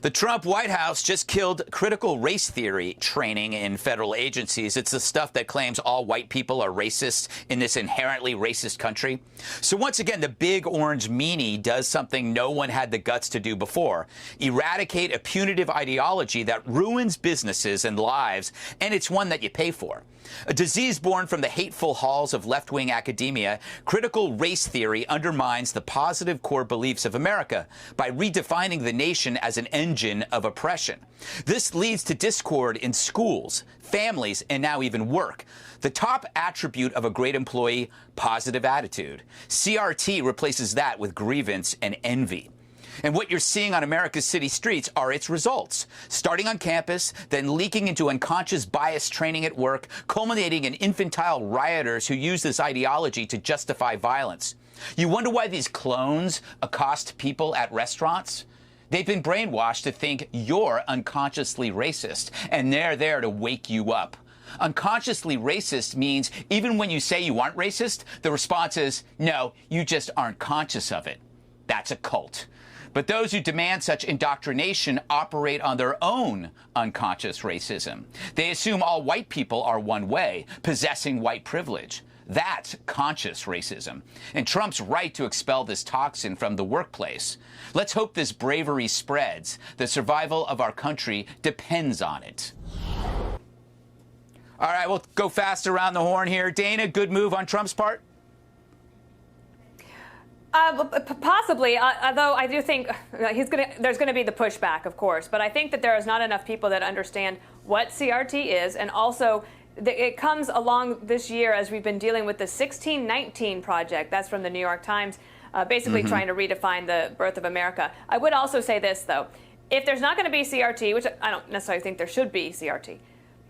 The Trump White House just killed critical race theory training in federal agencies. It's the stuff that claims all white people are racist in this inherently racist country. So once again, the big orange meanie does something no one had the guts to do before: eradicate a punitive ideology that ruins businesses and lives, and it's one that you pay for. A disease born from the hateful halls of left-wing academia, critical race theory undermines the positive core beliefs of America by redefining the nation as an engine of oppression. This leads to discord in schools, families, and now even work. The top attribute of a great employee: positive attitude. CRT replaces that with grievance and envy. And what you're seeing on America's city streets are its results, starting on campus, then leaking into unconscious bias training at work, culminating in infantile rioters who use this ideology to justify violence. You wonder why these clones accost people at restaurants? They've been brainwashed to think you're unconsciously racist, and they're there to wake you up. Unconsciously racist means even when you say you aren't racist, the response is, no, you just aren't conscious of it. That's a cult. But those who demand such indoctrination operate on their own unconscious racism. They assume all white people are one way, possessing white privilege. That's conscious racism. And Trump's right to expel this toxin from the workplace. Let's hope this bravery spreads. The survival of our country depends on it. All right, we'll go fast around the horn here. Dana, good move on Trump's part? Possibly, although I do think there's going to be the pushback, of course. But I think that there is not enough people that understand what CRT is, and also it comes along this year as we've been dealing with the 1619 project. That's from the New York Times, basically trying to redefine the birth of America. I would also say this, though. If there's not going to be CRT, which I don't necessarily think there should be CRT,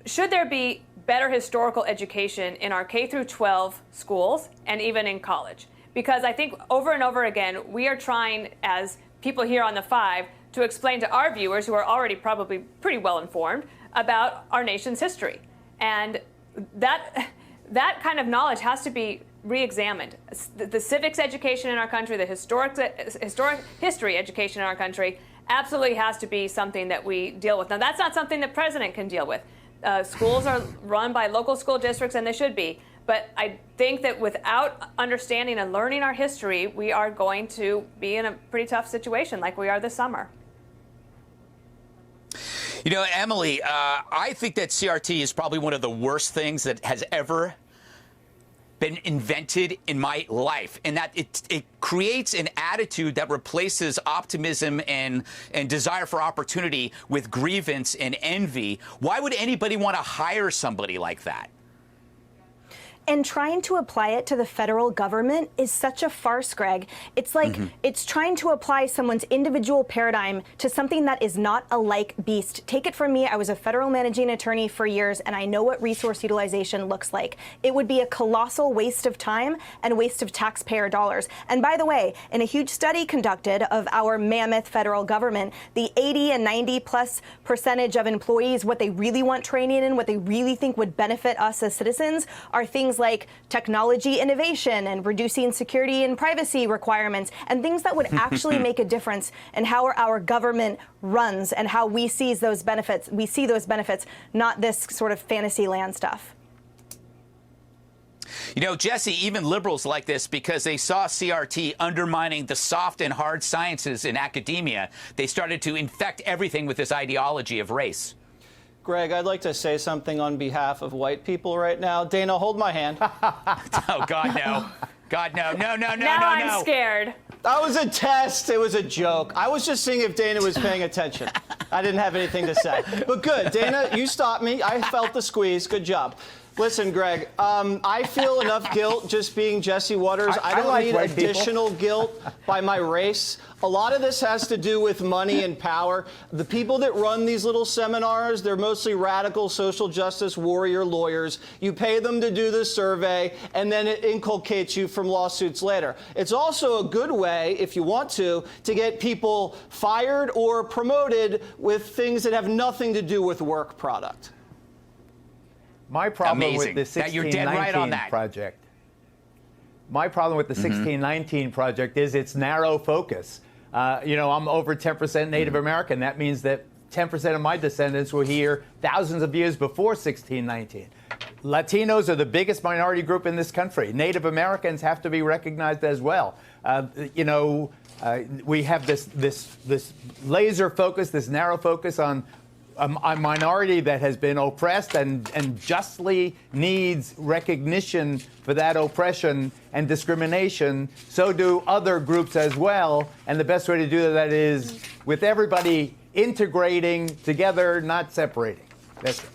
should there be better historical education in our K through 12 schools and even in college? Because I think over and over again, we are trying, as people here on the Five, to explain to our viewers, who are already probably pretty well informed, about our nation's history. And that kind of knowledge has to be re-examined. The civics education in our country, the historic history education in our country absolutely has to be something that we deal with. Now, that's not something the president can deal with. Schools are run by local school districts, and they should be. But I think that without understanding and learning our history, we are going to be in a pretty tough situation like we are this summer. You know, Emily, I think that CRT is probably one of the worst things that has ever been invented in my life, in that it creates an attitude that replaces optimism and desire for opportunity with grievance and envy. Why would anybody want to hire somebody like that? And trying to apply it to the federal government is such a farce, Greg. It's like it's trying to apply someone's individual paradigm to something that is not a like beast. Take it from me, I was a federal managing attorney for years, and I know what resource utilization looks like. It would be a colossal waste of time and waste of taxpayer dollars. And by the way, in a huge study conducted of our mammoth federal government, the 80 and 90+ % of employees, what they really want training in, what they really think would benefit us as citizens, are things like technology innovation and reducing security and privacy requirements, and things that would actually make a difference in how our government runs and how we see those benefits. We see those benefits, not this sort of fantasy land stuff. You know, Jesse, even liberals like this because they saw CRT undermining the soft and hard sciences in academia. They started to infect everything with this ideology of race. Greg, I'd like to say something on behalf of white people right now. Dana, hold my hand. Oh, God, no. God, no. No. Now I'm scared. That was a test. It was a joke. I was just seeing if Dana was paying attention. I didn't have anything to say. But good. Dana, you stopped me. I felt the squeeze. Good job. Listen, Greg, I feel enough guilt just being Jesse Waters. I don't like need additional guilt by my race. A lot of this has to do with money and power. The people that run these little seminars, they're mostly radical social justice warrior lawyers. You pay them to do the survey, and then it inculcates you from lawsuits later. It's also a good way, if you want to get people fired or promoted with things that have nothing to do with work product. My problem with the You're dead right on 1619 that. project. My problem with the 1619 project is its narrow focus. I'm over 10% Native American. That means that 10% of my descendants were here thousands of years before 1619. Latinos are the biggest minority group in this country. Native Americans have to be recognized as well. We have this laser focus, this narrow focus on a minority that has been oppressed and justly needs recognition for that oppression and discrimination. So do other groups as well. And the best way to do that is with everybody integrating together, not separating. That's it.